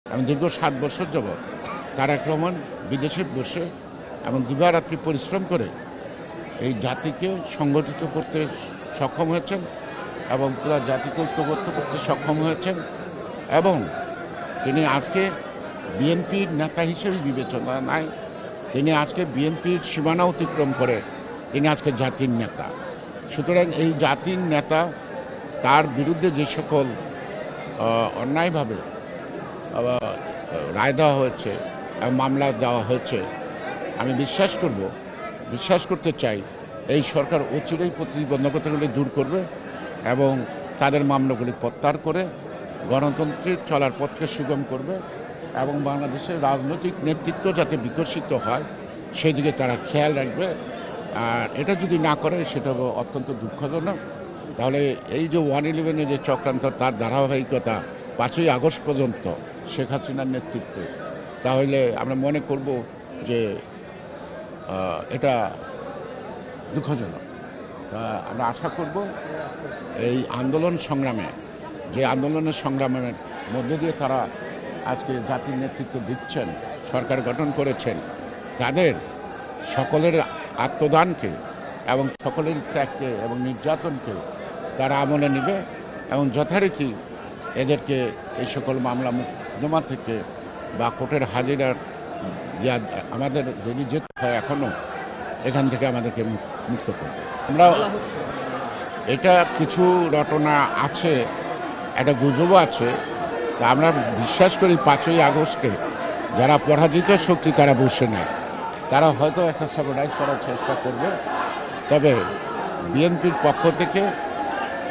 আমি দীর্ঘ 7 বছর যাবৎ তারেক রহমান বিদেশে বসে এবং দিবারাত্রি পরিশ্রম করে এই জাতিকে সংগঠিত করতে সক্ষম হয়েছেন এবং পুরো জাতিকে ঐক্যবদ্ধ করতে সক্ষম হয়েছেন এবং তিনি আজকে বিএনপির নেতা হিসেবে বিবেচনা নাই, তিনি আজকে বিএনপির সীমানা অতিক্রম করে তিনি আজকে জাতির নেতা। সুতরাং এই জাতির নেতা তার বিরুদ্ধে যে সকল অন্যায়ভাবে রায় দেওয়া হয়েছে এবং মামলা দেওয়া হয়েছে, আমি বিশ্বাস করতে চাই এই সরকার অচিরেই প্রতিবন্ধকতাগুলি দূর করবে এবং তাদের মামলাগুলি প্রত্যাহার করে গণতন্ত্রের চলার পথকে সুগম করবে এবং বাংলাদেশের রাজনৈতিক নেতৃত্ব যাতে বিকশিত হয় সেই দিকে তারা খেয়াল রাখবে। আর এটা যদি না করে সেটা অত্যন্ত দুঃখজনক। তাহলে এই যে 111-এর যে চক্রান্ত তার ধারাবাহিকতা 5ই আগস্ট পর্যন্ত শেখ হাসিনার নেতৃত্বে, তাহলে আমরা মনে করব যে এটা দুঃখজনক। তা আমরা আশা করব এই আন্দোলনের সংগ্রামের মধ্য দিয়ে তারা আজকে জাতির নেতৃত্ব দিচ্ছেন, সরকার গঠন করেছেন, তাদের সকলের আত্মদানকে এবং সকলের ত্যাগকে এবং নির্যাতনকে তারা আমলে নেবে এবং যথারীতি এদেরকে এই সকল মামলা মোকদ্দমা থেকে বা কোর্টের হাজিরার আমাদের যদি যেতে হয় এখনও এখান থেকে আমাদেরকে মুক্ত করবে। আমরা এটা কিছু রটনা আছে, একটা গুজবও আছে। আমরা বিশ্বাস করি 5ই আগস্টে যারা পরাজিত শক্তি তারা বসে নেয়, তারা হয়তো একটা স্যাবোটাইজ করার চেষ্টা করবে। তবে বিএনপির পক্ষ থেকে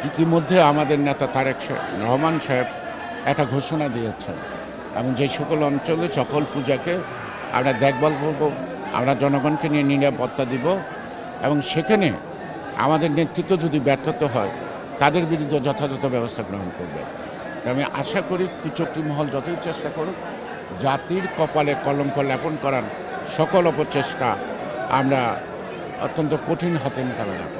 ইতিমধ্যে আমাদের নেতা তারেক রহমান সাহেব একটা ঘোষণা দিয়েছেন এবং যে সকল অঞ্চলে সকল পূজাকে আমরা দেখভাল করব, আমরা জনগণকে নিয়ে নিরাপত্তা দিব এবং সেখানে আমাদের নেতৃত্ব যদি ব্যর্থতা হয় তাদের বিরুদ্ধে যথাযথ ব্যবস্থা গ্রহণ করবে। আমি আশা করি কুচক্রী মহল যতই চেষ্টা করুক, জাতির কপালে কলঙ্ক লেপন করার সকল অপচেষ্টা আমরা অত্যন্ত কঠিন হাতে মোকাবেলা করব।